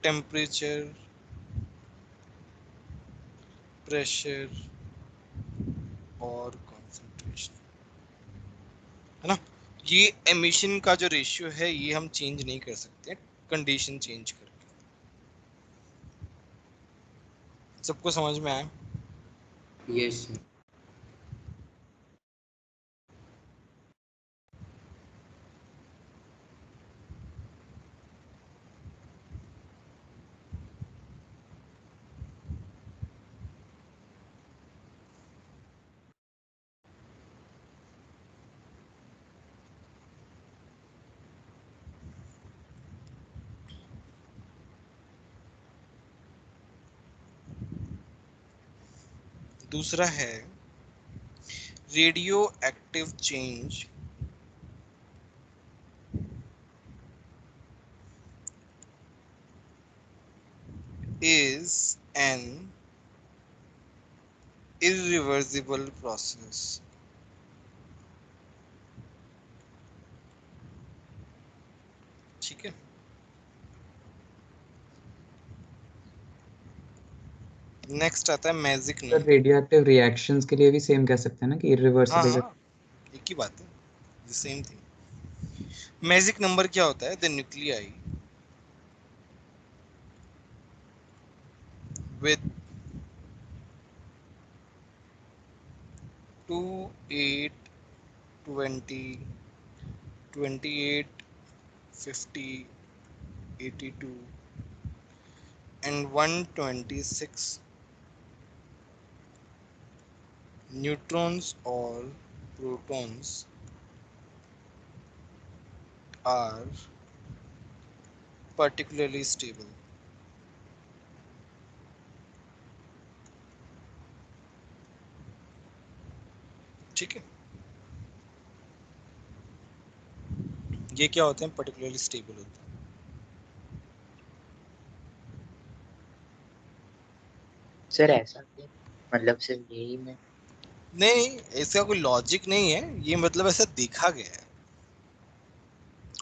temperature, pressure और concentration, है ना। ये एमिशन का जो रेशियो है ये हम चेंज नहीं कर सकते कंडीशन चेंज करके। सबको समझ में आया? Yes sir. दूसरा है radio active change is an irreversible process। ठीक है, नेक्स्ट आता है magic sir number. Radio active reactions के लिए भी सेम कह सकते हैं ना कि हाँ इरिवर्सिबल। हाँ एक ही बात है, सेम थिंग। मैजिक नंबर क्या होता है? The nuclei with 2, 8, 20, 28, 50, 82 and 126 neutrons or protons are particularly stable। ठीक है, ये क्या होते हैं? पर्टिकुलरली स्टेबल होते हैं। सर ऐसा नहीं, मतलब सिर्फ यही में। नहीं, इसका कोई लॉजिक नहीं है, ये मतलब ऐसा देखा गया है,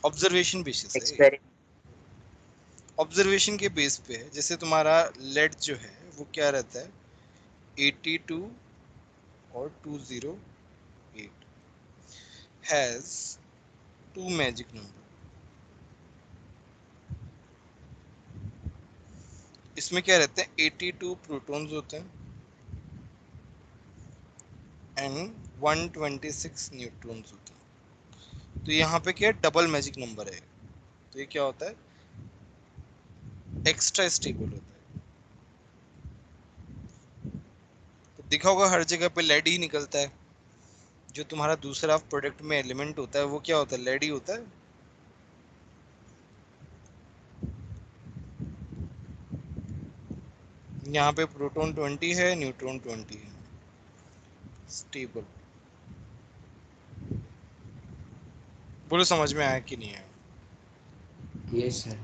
ऑब्जर्वेशन बेसिस है। एक्सपेरिमेंट। ऑब्जर्वेशन के बेस पे है। जैसे तुम्हारा लेड जो है वो क्या रहता है? 82 और 208 हैज 2 मैजिक नंबर। इसमें क्या रहते हैं? 82 प्रोटॉन्स होते हैं एंड 126 न्यूट्रॉन्स होते हैं। तो यहाँ पे क्या है? डबल मैजिक नंबर है। तो ये क्या होता है? एक्स्ट्रा स्टेबल होता है। तो दिखा होगा हर जगह पे लेड ही निकलता है। जो तुम्हारा दूसरा प्रोडक्ट में एलिमेंट होता है वो क्या होता है? लेड ही होता है। यहाँ पे प्रोटॉन 20 है, न्यूट्रॉन 20 है, स्टेबल। बोलो समझ में आया कि नहीं आया? Yes sir.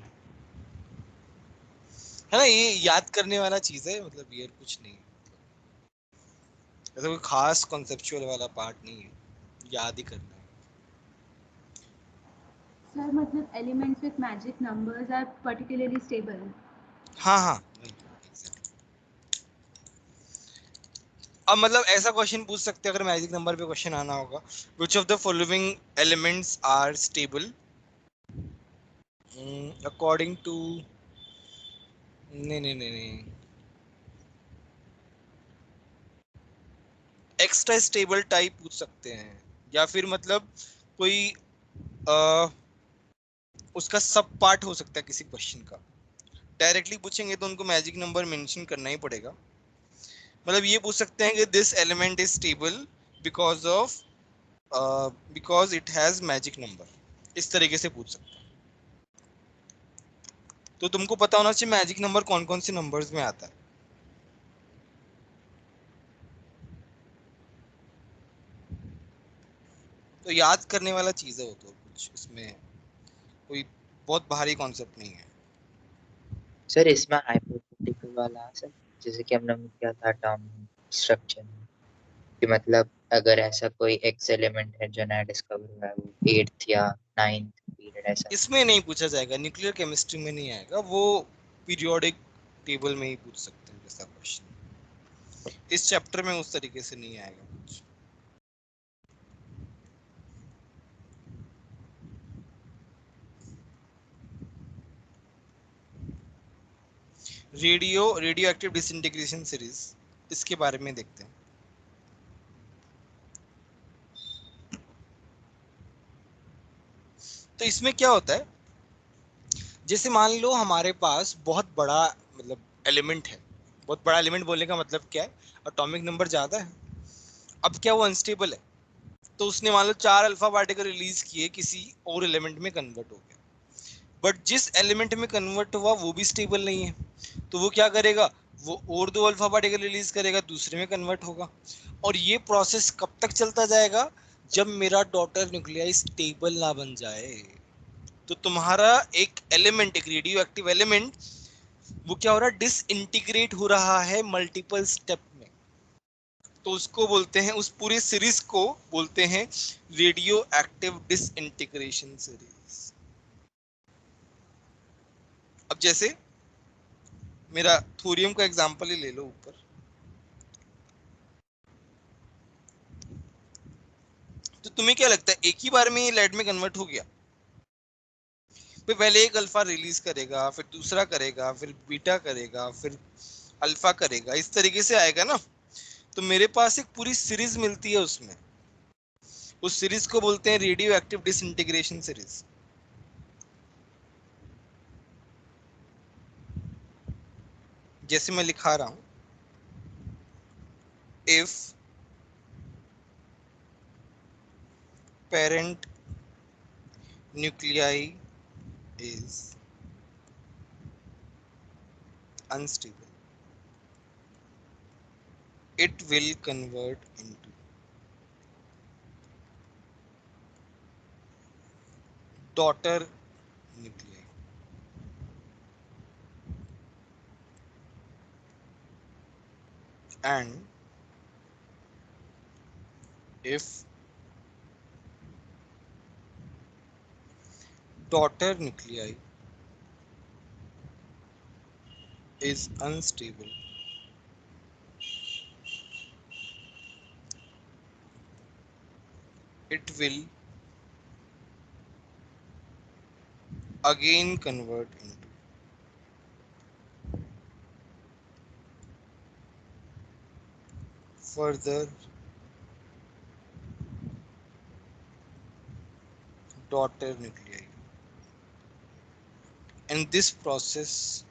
है ना, ये याद करने वाला चीज है, मतलब ये कुछ नहीं है, ऐसा कोई खास कॉन्सेप्चुअल वाला पार्ट नहीं है, याद ही करना है। सर मतलब elements with magic numbers are particularly stable. हाँ हाँ वही, exactly। अब मतलब ऐसा क्वेश्चन पूछ सकते हैं अगर मैजिक नंबर पे क्वेश्चन आना होगा, which of the following elements are stable according to, नहीं नहीं नहीं नहीं, एक्स्ट्रा स्टेबल टाइप पूछ सकते हैं, या फिर मतलब कोई उसका सब पार्ट हो सकता है किसी क्वेश्चन का। डायरेक्टली पूछेंगे तो उनको मैजिक नंबर मेंशन करना ही पड़ेगा। मतलब ये पूछ सकते हैं कि this element is stable because of because it has magic number, इस तरीके से पूछ सकते हैं। तो तुमको पता होना चाहिए मैजिक नंबर कौन कौन से नंबर्स में आता है। तो याद करने वाला चीज है वो, तो कुछ इसमें कोई बहुत भारी कॉन्सेप्ट नहीं है। सर इसमें हाइपोथेटिकल वाला है सर, जैसे कि हमने किया था टर्म स्ट्रक्चर में, कि मतलब अगर ऐसा कोई एक्स एलिमेंट है जो नया डिस्कवर हुआ है, वो 8th या 9th पीरियड ऐसा। इसमें नहीं पूछा जाएगा, न्यूक्लियर केमिस्ट्री में नहीं आएगा वो, पीरियोडिक टेबल में ही पूछ सकते हैं जैसा क्वेश्चन, इस चैप्टर में उस तरीके से नहीं आएगा कुछ। रेडियो एक्टिव डिसइंटीग्रेशन सीरीज, इसके बारे में देखते हैं। तो इसमें क्या होता है, जैसे मान लो हमारे पास बहुत बड़ा मतलब एलिमेंट है, बहुत बड़ा एलिमेंट बोलने का मतलब क्या है, एटॉमिक नंबर ज्यादा है। अब क्या वो अनस्टेबल है, तो उसने मान लो 4 अल्फा पार्टिकल रिलीज किए, किसी और एलिमेंट में कन्वर्ट हो गया, बट जिस एलिमेंट में कन्वर्ट हुआ वो भी स्टेबल नहीं है, तो वो क्या करेगा, वो और 2 अल्फा पार्टिकल रिलीज करेगा, दूसरे में कन्वर्ट होगा। और ये प्रोसेस कब तक चलता जाएगा, जब मेरा डॉटर न्यूक्लियाई स्टेबल ना बन जाए। तो तुम्हारा एक एलिमेंट, एक रेडियो एक्टिव एलिमेंट, वो क्या हो रहा है, डिसइंटीग्रेट हो रहा है मल्टीपल स्टेप में। तो उसको बोलते हैं, उस पूरी सीरीज को बोलते हैं रेडियो एक्टिव डिसइंटीग्रेशन सीरीज। अब जैसे मेरा थोरियम का एग्जांपल ही ले लो ऊपर, तो तुम्हें क्या लगता है एक ही बार में ये लेड में कन्वर्ट हो गया? फिर पहले एक अल्फा रिलीज करेगा, फिर दूसरा करेगा, फिर बीटा करेगा, फिर अल्फा करेगा, इस तरीके से आएगा ना। तो मेरे पास एक पूरी सीरीज मिलती है उसमें, उस सीरीज को बोलते हैं रेडियो एक्टिव डिसइंटीग्रेशन सीरीज। जैसे मैं लिखा रहा हूं, if parent nuclei is unstable, it will convert into daughter nuclei. And if daughter nuclei is unstable, it will again convert into further daughter nuclei. And this process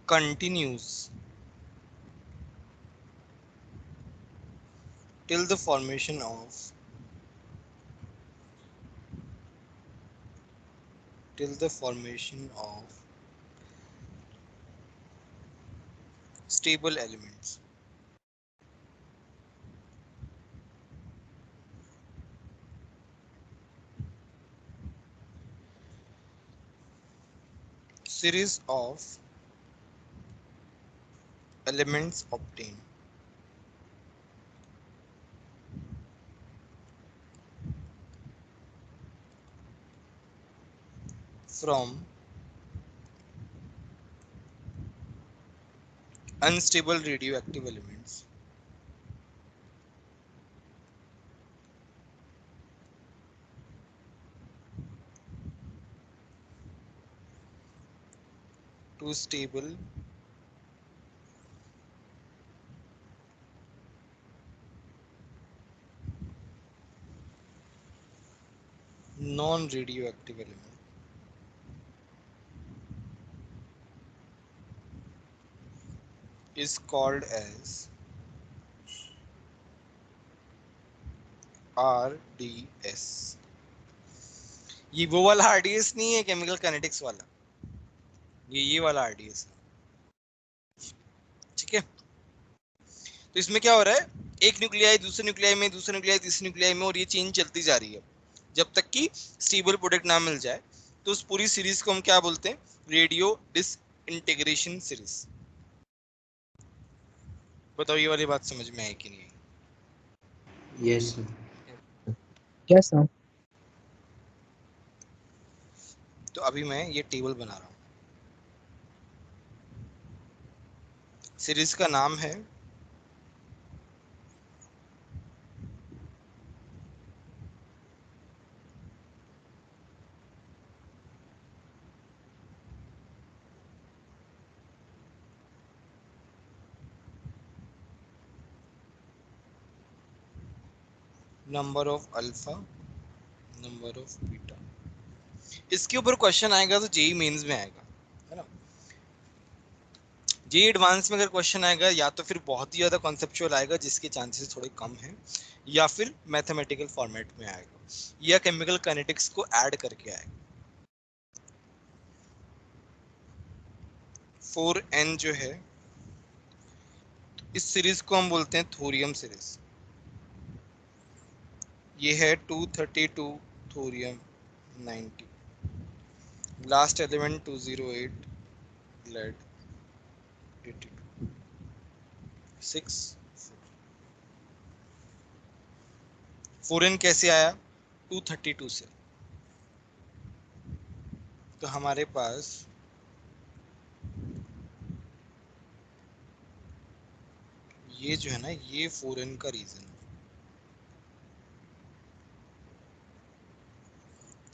continues till the formation of stable elements. series of elements obtained from unstable radioactive elements to stable non-radioactive element is called as RDS। ये वो वाला RDS नहीं है chemical kinetics वाला, ये वाला RDS है, ठीक है। तो इसमें क्या हो रहा है, एक न्यूक्लियाई दूसरे न्यूक्लियाई में, दूसरे न्यूक्लियाई तीसरे न्यूक्लियाई में, और ये चेन चलती जा रही है जब तक कि स्टेबल प्रोडक्ट ना मिल जाए। तो उस पूरी सीरीज को हम क्या बोलते हैं, रेडियो डिसइंटीग्रेशन सीरीज। बताओ ये वाली बात समझ में आई कि नहीं आई? Yes sir. Yes, sir. तो अभी मैं ये टेबल बना रहा हूँ, सीरीज का नाम है number of alpha, number of beta. इसके ऊपर क्वेश्चन आएगा तो जेई मेंस में आएगा, है ना। जेई एडवांस में अगर क्वेश्चन आएगा या तो फिर बहुत ही ज्यादा कॉन्सेप्चुअल आएगा जिसके चांसेस थोड़े कम हैं, या फिर मैथमेटिकल फॉर्मेट में आएगा, या केमिकल काइनेटिक्स को ऐड करके आएगा। 4n जो है, इस सीरीज को हम बोलते हैं थोरियम सीरीज। ये है 232 thorium 90, last element 208 lead 82 6 4n कैसे आया, 232 से। तो हमारे पास ये जो है ना, ये 4n का रीजन है।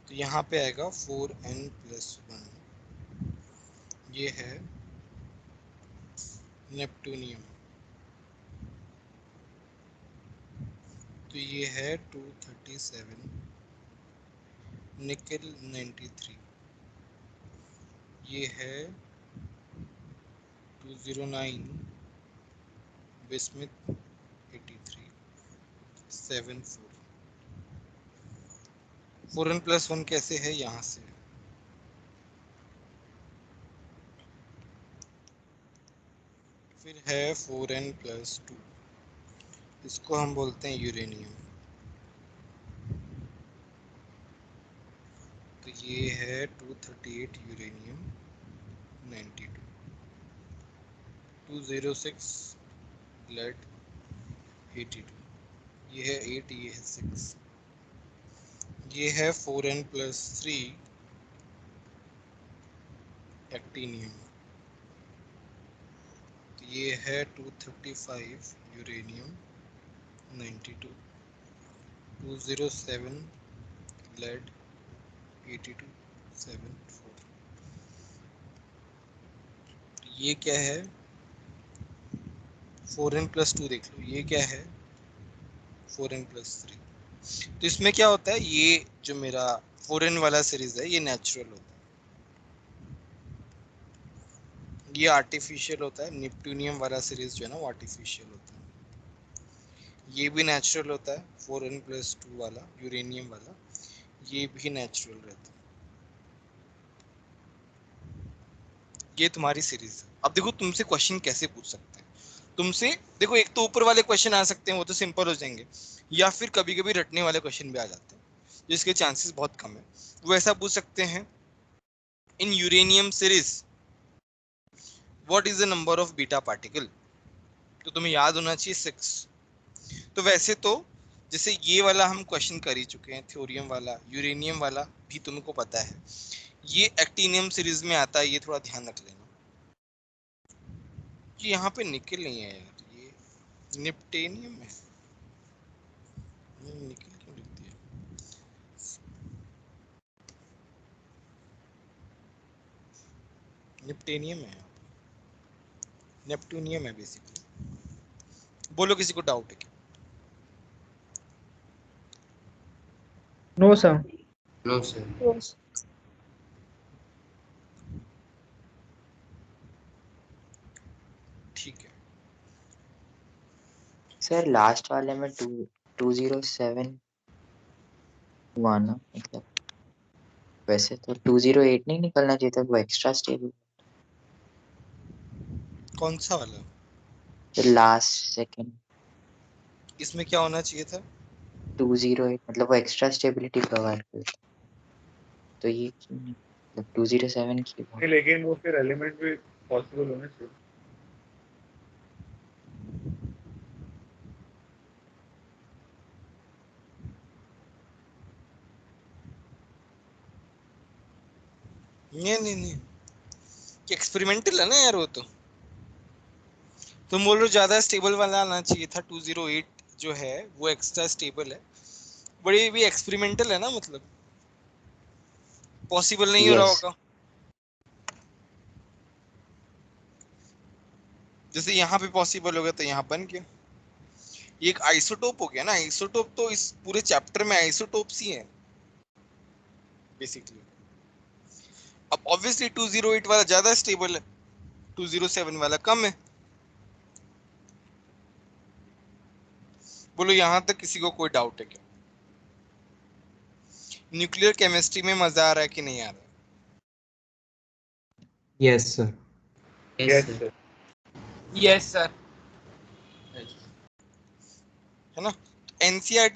तो यहाँ पे आएगा 4n+1, ये है नेपटूनियम, तो ये है 237, निकल 93, ये है 209, बिस्मिथ 83, 74। 4n+1 कैसे है, यहाँ से फिर है 4n+2, इसको हम बोलते हैं यूरेनियम। तो ये है 238 यूरेनियम 92, 206 लेड 82, ये है 8, ये है 6, ये है 4n+3 एक्टिनियम। तो ये है 235 यूरेनियम 92, 207 लेड 82 74। ये क्या है, 4n+2 देख लो, ये क्या है 4n+3। तो इसमें क्या होता है, ये जो मेरा 4n वाला सीरीज है ये नेचुरल होता है, ये आर्टिफिशियल होता है। नेपटूनियम वाला सीरीज जो है ना वो आर्टिफिशियल होता है। ये भी नेचुरल होता है 4n+2 वाला यूरेनियम वाला, ये भी नेचुरल रहता है। ये तुम्हारी सीरीज है। अब देखो तुमसे क्वेश्चन कैसे पूछ सकते हैं, तुमसे देखो एक तो ऊपर वाले क्वेश्चन आ सकते हैं, वो तो सिंपल हो जाएंगे, या फिर कभी कभी रटने वाले क्वेश्चन भी आ जाते हैं जिसके चांसेस बहुत कम है। वो ऐसा पूछ सकते हैं in uranium series what is the number of beta particle? तो तुम्हें याद होना चाहिए 6। तो वैसे तो जैसे ये वाला हम क्वेश्चन कर ही चुके हैं, थ्योरियम वाला, यूरेनियम वाला भी तुमको पता है, ये एक्टिनियम सीरीज में आता है, ये थोड़ा ध्यान रख लेना। कि यहाँ पे निकल नहीं है यार, ये निप्टेनियम है, निकल क्यों लिख दिया? निप्टेनियम है, नेप्टूनियम है बेसिकली। बोलो किसी को डाउट है क्या? No, sir. No sir. ठीक है। सर लास्ट वाले में 207 हुआ ना, मतलब वैसे तो 208 नहीं निकलना चाहिए था, वो एक्स्ट्रा स्टेबल। कौन सा वाला? लास्ट सेकंड इसमें क्या होना चाहिए था? 208, मतलब वो एक्स्ट्रा स्टेबिलिटी प्रोवाइड करता, तो ये क्यों नहीं, मतलब 207 की बात। नहीं, लेकिन वो फिर एलिमेंट भी पॉसिबल होना चाहिए। नहीं, एक्सपेरिमेंटल है ना यार वो तो। तुम बोल रहे हो ज्यादा स्टेबल वाला आना चाहिए था, 208 जो है वो एक्स्ट्रा स्टेबल है, बड़ी भी एक्सपेरिमेंटल है ना, मतलब पॉसिबल नहीं हो रहा यस होगा। जैसे यहाँ पे पॉसिबल हो गया तो यहाँ बन गया। ये एक आइसोटोप हो गया ना, आइसोटोप तो इस पूरे चैप्टर में आइसोटोप्स ही है बेसिकली। अब ऑब्वियसली 208 वाला ज्यादा स्टेबल है, 207 वाला कम है। बोलो यहाँ तक किसी को कोई डाउट है क्या? न्यूक्लियर केमिस्ट्री में मजा आ रहा है कि नहीं आ रहा है? Yes sir. Yes yes sir. Sir. Yes sir. है ना? एनसीईआरटी